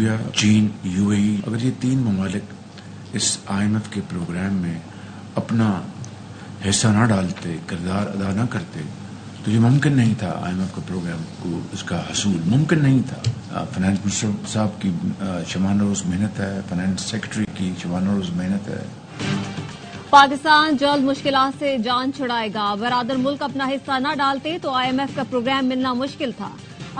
India, چین، UAE، اگر یہ 3 ممالک اس IMF کے پروگرام میں اپنا حصہ نہ ڈالتے، کردار ادا نہ کرتے تو یہ ممکن نہیں تھا. IMF کا پروگرام کو اس کا حصول ممکن نہیں تھا. فائنانس منسٹر صاحب کی شبانہ روز محنت ہے، فائنانس سیکرٹری کی شبانہ روز محنت ہے. پاکستان جلد مشکلات سے جان چھڑائے گا. برادر ملک اپنا حصہ نہ ڈالتے تو IMF کا پروگرام ملنا مشکل تھا.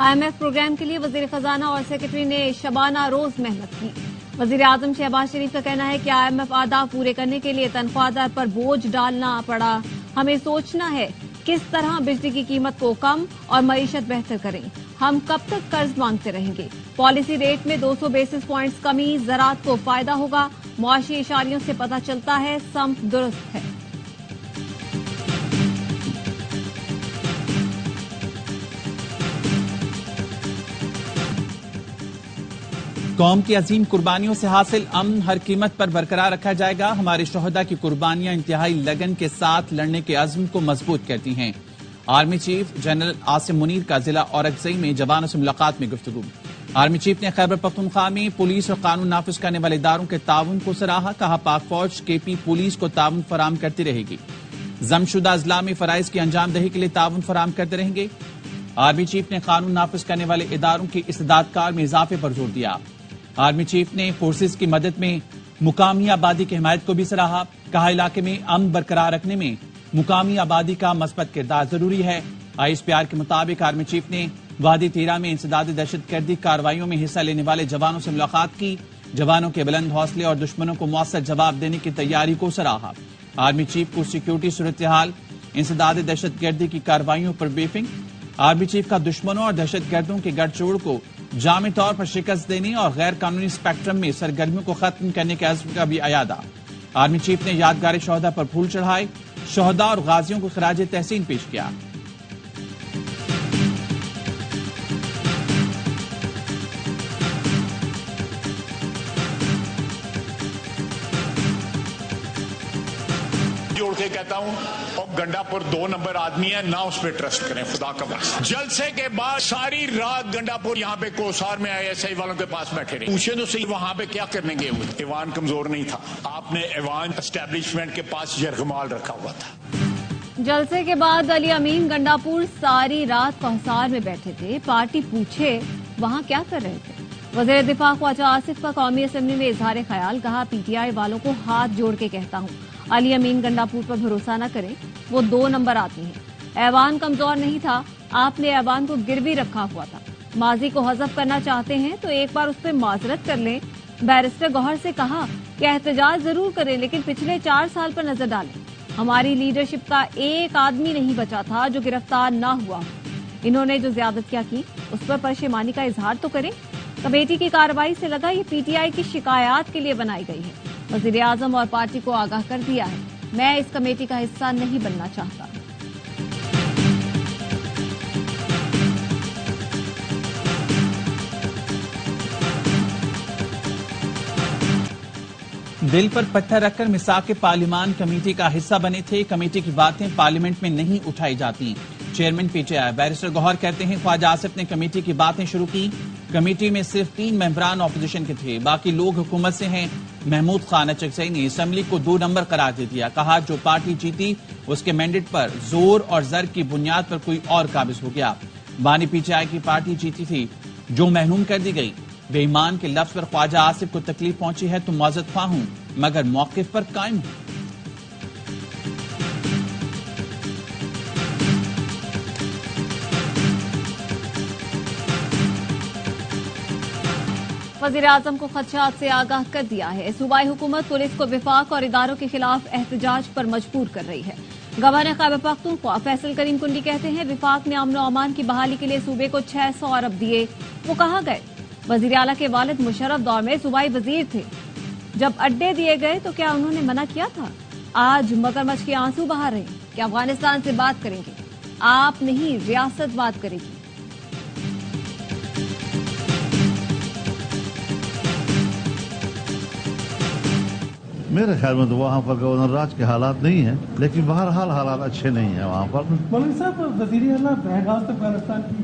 IMF پروگرام کے لیے وزیر خزانہ اور سیکرٹری نے شبانہ روز محنت کی. وزیر اعظم شہباز شریف کا کہنا ہے کہ IMF اہداف پورے کرنے کے لیے تنخواہ دار پر بوجھ ڈالنا پڑا. ہمیں سوچنا ہے کس طرح بجلی کی قیمت کو کم اور معیشت بہتر کریں. ہم کب تک قرض مانگتے رہیں گے؟ پالیسی ریٹ میں 200 بیسس پوائنٹس کمی زراعت کو فائدہ ہوگا. معاشی اشاریوں سے پتہ چلتا ہے سمت درست ہے. قوم کی عظیم قربانیوں سے حاصل امن ہر قیمت پر برقرار رکھا جائے گا. ہمارے شہداء کی قربانیاں انتہائی لگن کے ساتھ لڑنے کے عزم کو مضبوط کرتی ہیں. Army chief general Asim Munir کا ضلع اورکزئی میں جوانوں سے ملاقات میں گفتگو. آرمی چیف نے خیبر پختونخوا میں پولیس اور قانون نافذ کرنے والے اداروں کے تعاون کو سراہا. کہا پاک فوج KP پولیس کو تعاون فراہم کرتی رہے گی. ضم شدہ اضلاع میں فرائض کی انجام دہی کے لیے تعاون فراہم کرتے رہیں گے. آرمی چیف نے قانون نافذ کرنے والے اداروں کی استعداد کار میں اضافے پر زور دیا. آرمی چیف نے فورسز کی مدد میں مقامی آبادی کی حمایت کو بھی سراہا. کہا علاقے میں امن برقرار رکھنے میں مقامی آبادی کا مثبت کردار ضروری ہے. ISPR کے مطابق آرمی چیف نے وادی تیرا میں انسداد دہشت گردی کارروائیوں میں حصہ لینے والے جوانوں سے ملاقات کی. جوانوں کے بلند حوصلے اور دشمنوں کو مؤثر جواب دینے کی تیاری کو سراہا. آرمی چیف کو سیکیورٹی صورتحال، انسداد دہشت گردی کی کارروائیوں پر بریفنگ. آرمی چیف کا دشمنوں اور دہشت گردوں کے گڑھ چوڑ کو جامع طور پر شکست دینے اور غیر قانونی اسپیکٹرم میں سرگرمیوں کو ختم کرنے کے عزم کا بھی اعادہ. آرمی چیف نے یادگار شہداء پر پھول چڑھائے. شہداء اور غازیوں کو خراج تحسین پیش کیا. جوڑ کے کہتا ہوں اور گنڈا پور 2 نمبر آدمی ہے، نہ اس پہ ٹرسٹ کریں خدا کا واسطہ. جلسے کے بعد ساری رات گنڈا پور یہاں پہ کوسار میں ISI والوں کے پاس بیٹھے رہے. پوچھے تو صحیح وہاں پہ کیا کرنے گئے ہوئے. ایوان کمزور نہیں تھا. آپ نے ایوان اسٹیبلشمنٹ کے پاس یرغمال رکھا ہوا تھا. جلسے کے بعد علی امین گنڈا پور ساری رات کوسار میں بیٹھے تھے. پارٹی پوچھے وہاں کیا کر رہے تھے. وزیر دفاع خواجہ آصف کا قومی اسمبلی میں اظہار خیال. کہا PTI والوں کو ہاتھ جوڑ کے کہتا ہوں علی امین گنڈا پور پر بھروسہ نہ کریں، وہ 2 نمبر آدمی ہیں. ایوان کمزور نہیں تھا، آپ نے ایوان کو گروی رکھا ہوا تھا. ماضی کو حذف کرنا چاہتے ہیں تو ایک بار اس پہ معذرت کر لیں. بیرسٹر گوہر سے کہا کہ احتجاج ضرور کریں لیکن پچھلے 4 سال پر نظر ڈالیں. ہماری لیڈرشپ کا ایک آدمی نہیں بچا تھا جو گرفتار نہ ہوا. انہوں نے جو زیادتیاں کی اس پر پشیمانی کا اظہار تو کریں. کمیٹی کی کارروائی سے لگا یہ PTI کی شکایات کے لیے بنائی گئی ہے. وزیر اعظم اور پارٹی کو آگاہ کر دیا ہے میں اس کمیٹی کا حصہ نہیں بننا چاہتا. دل پر پتھر رکھ کر میثاق پارلیمان کمیٹی کا حصہ بنے تھے. کمیٹی کی باتیں پارلیمنٹ میں نہیں اٹھائی جاتی. چیئرمین PTI بیرسٹر گوہر کہتے ہیں خواجہ آصف نے کمیٹی کی باتیں شروع کی. کمیٹی میں صرف 3 ممبران اپوزیشن کے تھے، باقی لوگ حکومت سے ہیں. محمود خان اچکزئی نے اسمبلی کو 2 نمبر قرار دے دیا. کہا جو پارٹی جیتی اس کے مینڈیٹ پر زور اور زر کی بنیاد پر کوئی اور قابض ہو گیا. بانی PTI کی پارٹی جیتی تھی جو محروم کر دی گئی. بے ایمان کے لفظ پر خواجہ آصف کو تکلیف پہنچی ہے تو معذرت خواہ ہوں مگر موقف پر قائم ہوں. وزیر اعظم کو خدشات سے آگاہ کر دیا ہے. صوبائی حکومت پولیس کو وفاق اور اداروں کے خلاف احتجاج پر مجبور کر رہی ہے. گورنر خیبر پختونخوا فیصل کریم کنڈی کہتے ہیں وفاق نے امن و امان کی بحالی کے لیے صوبے کو 600 ارب دیے. وہ کہاں گئے؟ وزیر اعلیٰ کے والد مشرف دور میں صوبائی وزیر تھے. جب اڈے دیے گئے تو کیا انہوں نے منع کیا تھا؟ آج مگرمچھ کے آنسو بہا رہے ہیں کہ افغانستان سے بات کریں گے. آپ نہیں ریاست بات کرے گی. میرے خیال میں تو وہاں پر گورنر راج کے حالات نہیں ہیں، لیکن بہرحال حالات اچھے نہیں ہیں وہاں پر. مولوی صاحب وزیر اعلیٰ براہ راست افغانستان کی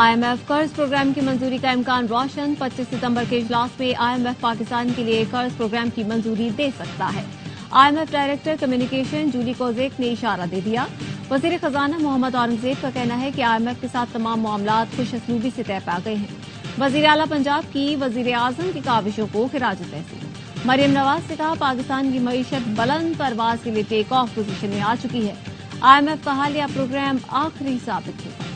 IMF قرض پروگرام کی منظوری کا امکان روشن، 25 ستمبر کے اجلاس میں IMF پاکستان کے لیے قرض پروگرام کی منظوری دے سکتا ہے۔ IMF ڈائریکٹر کمیونیکیشن جولی کوزیک نے اشارہ دے دیا۔ وزیر خزانہ محمد اورنگزیب کا کہنا ہے کہ IMF کے ساتھ تمام معاملات خوش اسلوبی سے طے پا گئے ہیں۔ وزیر اعلیٰ پنجاب کی وزیر اعظم کی کاوشوں کو خراج تحسین۔ مریم نواز نے کہا پاکستان کی معیشت بلند پرواز کے لیے ٹیک آف پوزیشن میں آ چکی ہے۔ IMF کا حالیہ پروگرام آخری ثابت ہوگا۔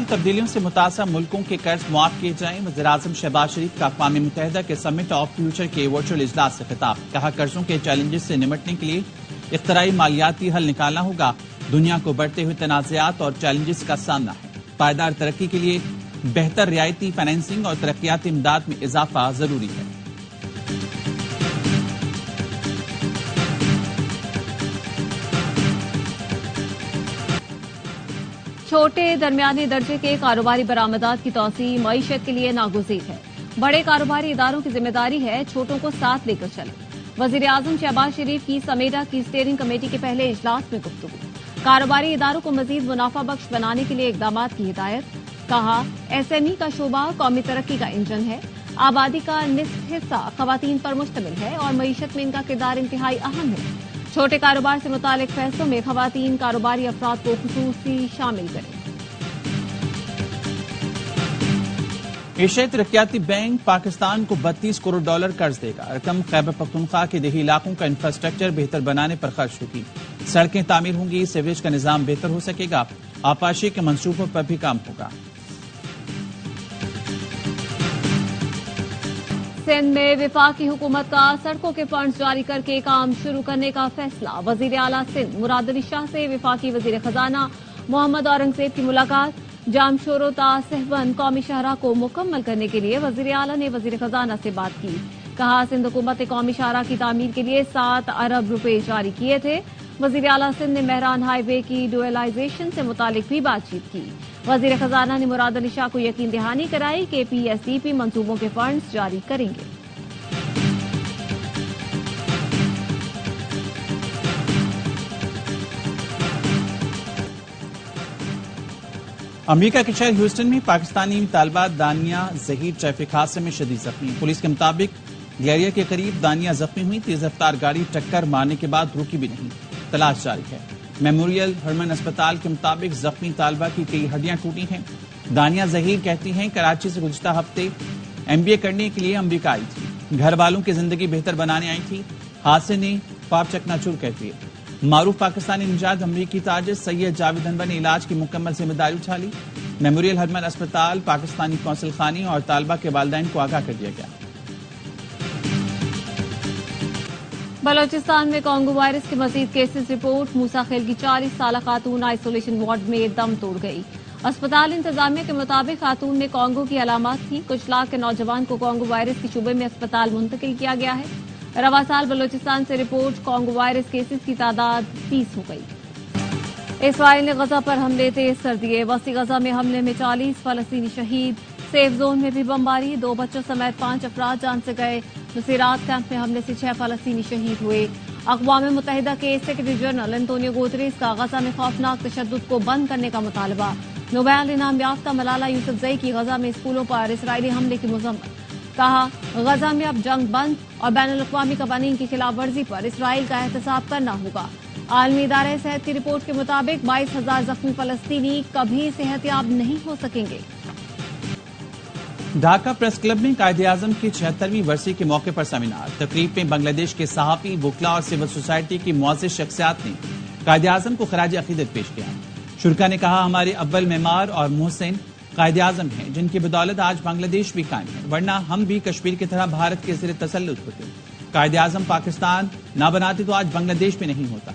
تبدیلیوں سے متاثرہ ملکوں کے قرض معاف کیے جائیں۔ وزیراعظم شہباز شریف کا اقوام متحدہ کے سمٹ آف فیوچر کے ورچوئل اجلاس سے خطاب۔ کہا قرضوں کے چیلنجز سے نمٹنے کے لیے اختراعی مالیاتی حل نکالنا ہوگا۔ دنیا کو بڑھتے ہوئے تنازعات اور چیلنجز کا سامنا ہے۔ پائیدار ترقی کے لیے بہتر رعایتی فائنینسنگ اور ترقیاتی امداد میں اضافہ ضروری ہے۔ چھوٹے درمیانے درجے کے کاروباری برآمدات کی توسیع معیشت کے لیے ناگزیر ہے۔ بڑے کاروباری اداروں کی ذمہ داری ہے چھوٹوں کو ساتھ لے کر چلیں۔ وزیر اعظم شہباز شریف کی سمیڈا کی اسٹیئرنگ کمیٹی کے پہلے اجلاس میں گفتگو۔ کاروباری اداروں کو مزید منافع بخش بنانے کے لیے اقدامات کی ہدایت۔ کہا SME کا شعبہ قومی ترقی کا انجن ہے۔ آبادی کا نصف حصہ خواتین پر مشتمل ہے اور معیشت میں ان کا کردار انتہائی اہم ہے۔ چھوٹے کاروبار سے متعلق فیصلوں میں خواتین کاروباری افراد کو خصوصی شامل کریں۔ ایشیائی ترقیاتی بینک پاکستان کو $32 کروڑ قرض دے گا۔ رقم خیبر پختونخوا کے دیہی علاقوں کا انفراسٹرکچر بہتر بنانے پر خرچ ہوگی۔ سڑکیں تعمیر ہوں گی، سیوریج کا نظام بہتر ہو سکے گا، آبپاشی کے منصوبوں پر بھی کام ہوگا۔ سندھ میں وفاقی حکومت کا سڑکوں کے فنڈز جاری کر کے کام شروع کرنے کا فیصلہ۔ وزیر اعلیٰ سندھ مراد علی شاہ سے وفاقی وزیر خزانہ محمد اورنگزیب کی ملاقات۔ جام شورو تا سہون قومی شاہراہ کو مکمل کرنے کے لیے وزیر اعلیٰ نے وزیر خزانہ سے بات کی۔ کہا سندھ حکومت نے قومی شاہراہ کی تعمیر کے لیے 7 ارب روپے جاری کیے تھے۔ وزیر اعلیٰ سندھ نے مہران ہائی وے کی ڈوئلائزیشن سے متعلق بھی بات چیت کی۔ وزیر خزانہ نے مراد علی شاہ کو یقین دہانی کرائی کہ PSDP منصوبوں کے فنڈز جاری کریں گے۔ امریکہ کے شہر ہیوسٹن میں پاکستانی طالبہ دانیہ ظہیر ٹریفک حادثے میں شدید زخمی۔ پولیس کے مطابق گلیریا کے قریب دانیہ زخمی ہوئی۔ تیز رفتار گاڑی ٹکر مارنے کے بعد رکی بھی نہیں۔ تلاش جاری ہے۔ میموریل ہرمن اسپتال کے مطابق زخمی طالبہ کی کئی ہڈیاں ٹوٹی ہیں۔ دانیہ ظہیر کہتی ہیں کراچی سے گزشتہ ہفتے MBA کرنے کے لیے امریکہ آئی تھی۔ گھر والوں کی زندگی بہتر بنانے آئی تھی۔ حادثے نے خواب چکناچور کر دیے۔ معروف پاکستانی نژاد امریکی تاجر سید جاوید انور نے علاج کی مکمل ذمہ داری اٹھا لی۔ میموریل ہرمن اسپتال، پاکستانی قونصل خانے اور طالبہ کے والدین کو آگاہ کر دیا گیا۔ بلوچستان میں کانگو وائرس کے مزید کیسز رپورٹ۔ موسیٰ خیل کی 40 سالہ خاتون آئسولیشن وارڈ میں دم توڑ گئی۔ اسپتال انتظامیہ کے مطابق خاتون میں کانگو کی علامات تھیں۔ کچھ لاکھ کے نوجوان کو کانگو وائرس کے شعبے میں اسپتال منتقل کیا گیا ہے۔ رواں سال بلوچستان سے رپورٹ کانگو وائرس کیسز کی تعداد 20 ہو گئی۔ اسرائیل نے غزہ پر حملے تیز کر دیے۔ وسطی غزہ میں حملے میں 40 فلسطینی شہید۔ سیف زون میں بھی بمباری، 2 بچوں سمیت 5 افراد جان سے گئے۔ نصیرات کیمپ میں حملے سے 6 فلسطینی شہید ہوئے۔ اقوام متحدہ کے سیکرٹری جنرل انطونیو گوتریس کا غزہ میں خوفناک تشدد کو بند کرنے کا مطالبہ۔ نوبیل انعام یافتہ ملالہ یوسفزئی کی غزہ میں اسکولوں پر اسرائیلی حملے کی مذمت۔ کہا غزہ میں اب جنگ بند اور بین الاقوامی قوانین کی خلاف ورزی پر اسرائیل کا احتساب کرنا ہوگا۔ عالمی ادارہ صحت کی رپورٹ کے مطابق 22,000 زخمی فلسطینی کبھی صحت یاب نہیں ہو سکیں گے۔ ڈھاکہ پریس کلب میں قائد اعظم کی 76ویں برسی کے موقع پر سیمینار۔ تقریب میں بنگلہ دیش کے صحافی، وکلاء اور سول سوسائٹی کی معزز شخصیات نے قائد اعظم کو خراج عقیدت پیش کیا۔ شرکا نے کہا ہمارے اول معمار اور محسن قائد اعظم ہیں جن کی بدولت آج بنگلہ دیش بھی قائم ہے، ورنہ ہم بھی کشمیر کی طرح بھارت کے زیر تسلط ہوتے۔ قائد اعظم پاکستان نہ بناتے تو آج بنگلہ دیش بھی نہیں ہوتا۔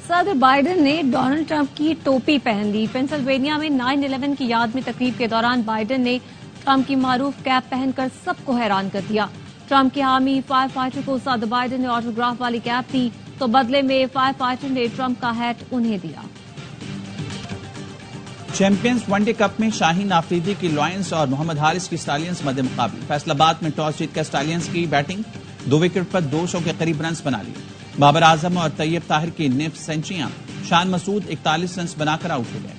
صدر بائیڈن نے ڈونلڈ ٹرمپ کی ٹوپی پہن لی۔ پینسلوینیا میں 9/11 کی یاد میں تقریب کے دوران بائیڈن نے ٹرمپ کی معروف کیپ پہن کر سب کو حیران کر دیا۔ ٹرمپ کے حامی فائر فائٹر کو صدر بائیڈن نے آٹوگراف والی کیپ دی تو بدلے میں فائر فائٹر نے ٹرمپ کا ہیٹ انہیں دیا۔ چیمپئنز ون ڈے کپ میں شاہین آفریدی کی لائنز اور محمد حارث کی اسٹالینز مد مقابل. فیصل آباد میں ٹاس جیت کر اسٹالینز کی بیٹنگ, 2 وکٹ پر 200 کے قریب رنز بنا لیے. بابر اعظم اور طیب طاہر کی نصف سینچریاں, شان مسعود 41 رنز بنا کر آؤٹ ہو گئے.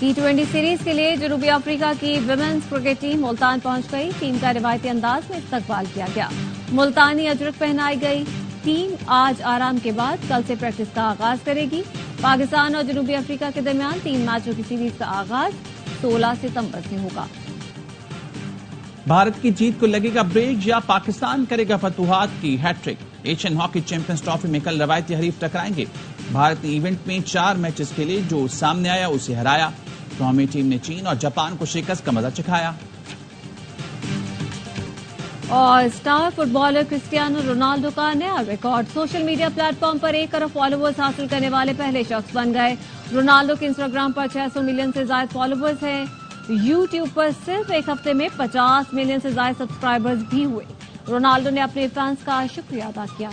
T20 سیریز کے لیے جنوبی افریقہ کی ویمنز کرکٹ ٹیم ملتان پہنچ گئی. ٹیم کا روایتی انداز میں استقبال کیا گیا. ملتانی اجرک پہنائی گئی. ٹیم آج آرام کے بعد کل سے پریکٹس کا آغاز کرے گی. پاکستان اور جنوبی افریقہ کے درمیان 3 میچوں کی سیریز کا آغاز 16 ستمبر سے ہوگا. بھارت کی جیت کو لگے گا بریک یا پاکستان کرے گا فتوحات کی hat trick. Asian hockey champions trophy میں کل روایتی حریف ٹکرائیں گے. بھارت نے ایونٹ میں 4 میچز کھیلے, جو سامنے آیا اسے ہرایا. قومی ٹیم نے چین اور جاپان کو شکست کا مزہ چکھایا. اور star footballer Cristiano Ronaldo کا نیا record, social media platform پر 1 کروڑ فالوورز حاصل کرنے والے پہلے شخص بن گئے. رونالڈو کے انسٹاگرام پر 600 ملین سے زائد فالوورز ہیں. یوٹیوب پر صرف ایک ہفتے میں 50 ملین سے زائد سبسکرائبرز بھی ہوئے. رونالڈو نے اپنے فینس کا شکریہ ادا کیا.